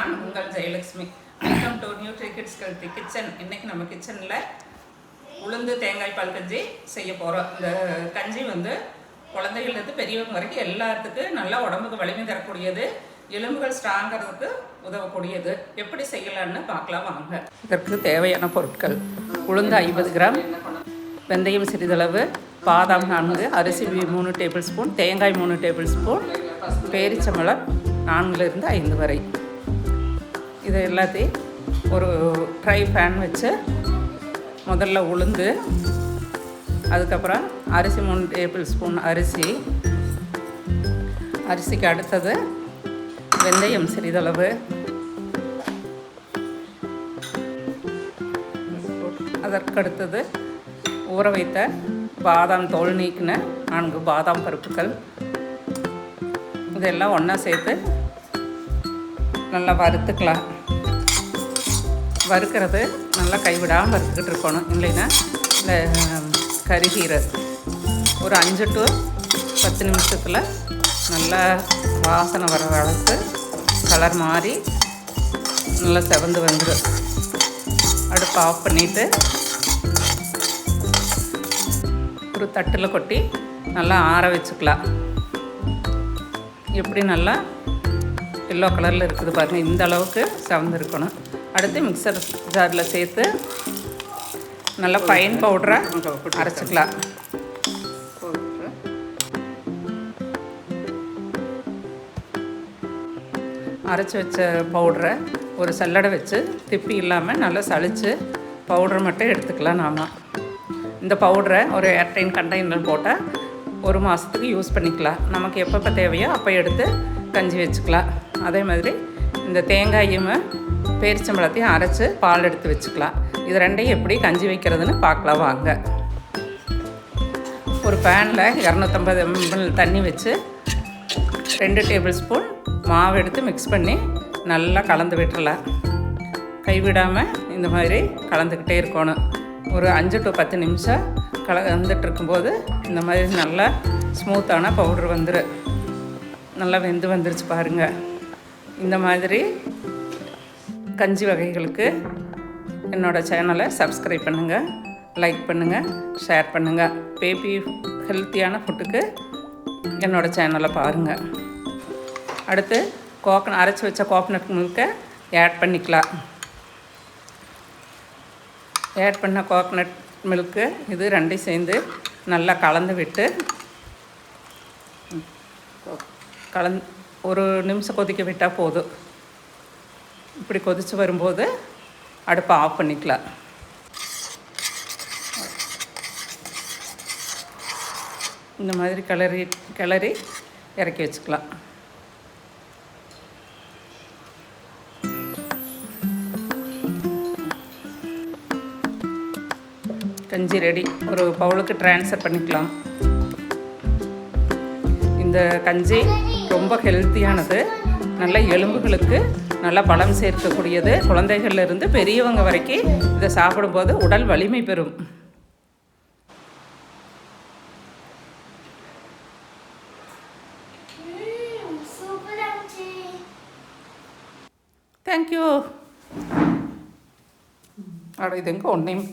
நான் உங்கள் Jayalakshmi. Welcome to nutri kids healthy kitchen. இன்றைக்கி நம்ம கிச்சனில் உளுந்து தேங்காய் பால் கஞ்சி செய்ய போகிறோம். இந்த கஞ்சி குழந்தைகள்லேருந்து பெரியவங்க வரைக்கும் எல்லாத்துக்கும் நல்லா உடம்புக்கு வலிமை தரக்கூடியது, எலும்புகள் ஸ்ட்ராங்கிறதுக்கு உதவக்கூடியது. எப்படி செய்யலான்னு பார்க்கலாம் வாங்க. இதற்கு தேவையான பொருட்கள்: உளுந்து 50 கிராம், வெந்தயம் சிறிதளவு, பாதாம் 4, அரிசி 3 டேபிள் ஸ்பூன், தேங்காய் 3 டேபிள் ஸ்பூன், பேரிச்சம்பழம் 4லிருந்து 5 வரை. இது எல்லாத்தையும் ஒரு ஃப்ரை பேன் வச்சு முதல்ல உளுந்து, அதுக்கப்புறம் அரிசி 3 டேபிள் ஸ்பூன் அரிசிக்கு அடுத்தது வெந்தயம் சிறிதளவு, அதற்கடுத்தது ஊற வைத்த பாதாம் தோல் நீக்கின 4 பாதாம் பருப்புகள். இதெல்லாம் ஒன்றா சேர்த்து நல்லா வறுத்துக்கலாம். வறுக்கிறது நல்லா கைவிடாமல் வறுத்துக்கிட்டு இருக்கணும், இல்லைன்னா இந்த கருகீரது. ஒரு 5 to 10 நிமிஷத்தில் நல்லா வாசனை வர அளவுக்கு கலர் மாறி நல்லா செவந்து வந்துடும். அடுப்பு ஆஃப் பண்ணிவிட்டு ஒரு தட்டில் கொட்டி நல்லா ஆற வச்சுக்கலாம். எப்படி நல்லா எல்லோ கலரில் இருக்குது பாருங்கள், இந்த அளவுக்கு செவந்து இருக்கணும். அடுத்து மிக்சர் ஜாரில் சேர்த்து நல்லா ஃபைன் பவுடரை அரைச்சிக்கலாம். அரைச்சி வச்ச பவுடரை ஒரு சல்லடை வச்சு திப்பி இல்லாமல் நல்லா சளிச்சு பவுடரை மட்டும் எடுத்துக்கலாம். நாம் இந்த பவுடரை ஒரு ஏர்டைன் கண்டெய்னர் போட்டால் 1 மாதத்துக்கு யூஸ் பண்ணிக்கலாம். நமக்கு எப்பப்போ தேவையோ அப்போ எடுத்து கஞ்சி வச்சுக்கலாம். அதே மாதிரி இந்த தேங்காயும் பேரிச்சம்பழத்தையும் அரைச்சி பால் எடுத்து வச்சுக்கலாம். இது ரெண்டையும் எப்படி கஞ்சி வைக்கிறதுன்னு பார்க்கலாம் வாங்க. ஒரு பேனில் 250 ml தண்ணி வச்சு 2 டேபிள் ஸ்பூன் மாவு எடுத்து மிக்ஸ் பண்ணி நல்லா கலந்து விட்டுறலாம். கைவிடாமல் இந்த மாதிரி கலந்துக்கிட்டே இருக்கணும். ஒரு 5 to 10 நிமிஷம் கலந்துட்டு இருக்கும்போது இந்த மாதிரி நல்லா ஸ்மூத்தான பவுட்ரு நல்லா வெந்து வந்துருச்சு பாருங்கள். இந்த மாதிரி கஞ்சி வகைகளுக்கு என்னோடய சேனலை சப்ஸ்கிரைப் பண்ணுங்கள், லைக் பண்ணுங்கள், ஷேர் பண்ணுங்கள். பேபி ஹெல்த்தியான ஃபுட்டுக்கு என்னோடய சேனலை பாருங்கள். அடுத்து அரைச்சி வச்ச கோகனட் மில்கை ஆட் பண்ணிக்கலாம். ஆட் பண்ண கோகனட் மில்க்கு இது ரெண்டையும் சேர்ந்து நல்லா கலந்து விட்டு ஒரு நிமிஷம் கொதிக்க விட்டால் போதும். இப்படி கொதித்து வரும்போது அடுப்பை ஆஃப் பண்ணிக்கலாம். இந்த மாதிரி கிளறி இறக்கி வச்சுக்கலாம். கஞ்சி ரெடி. ஒரு பவுலுக்கு ட்ரான்ஸ்ஃபர் பண்ணிக்கலாம். இந்த கஞ்சி ரொம்ப ஹெல்த்தியானது, நல்ல எலும்புகளுக்கு நல்லா பலம் சேர்க்கக்கூடியது. குழந்தைகள்லேருந்து பெரியவங்க வரைக்கும் இதை சாப்பிடும்போது உடல் வலிமை பெறும். தேங்க்யூ. இது எங்கே ஒன்றையும்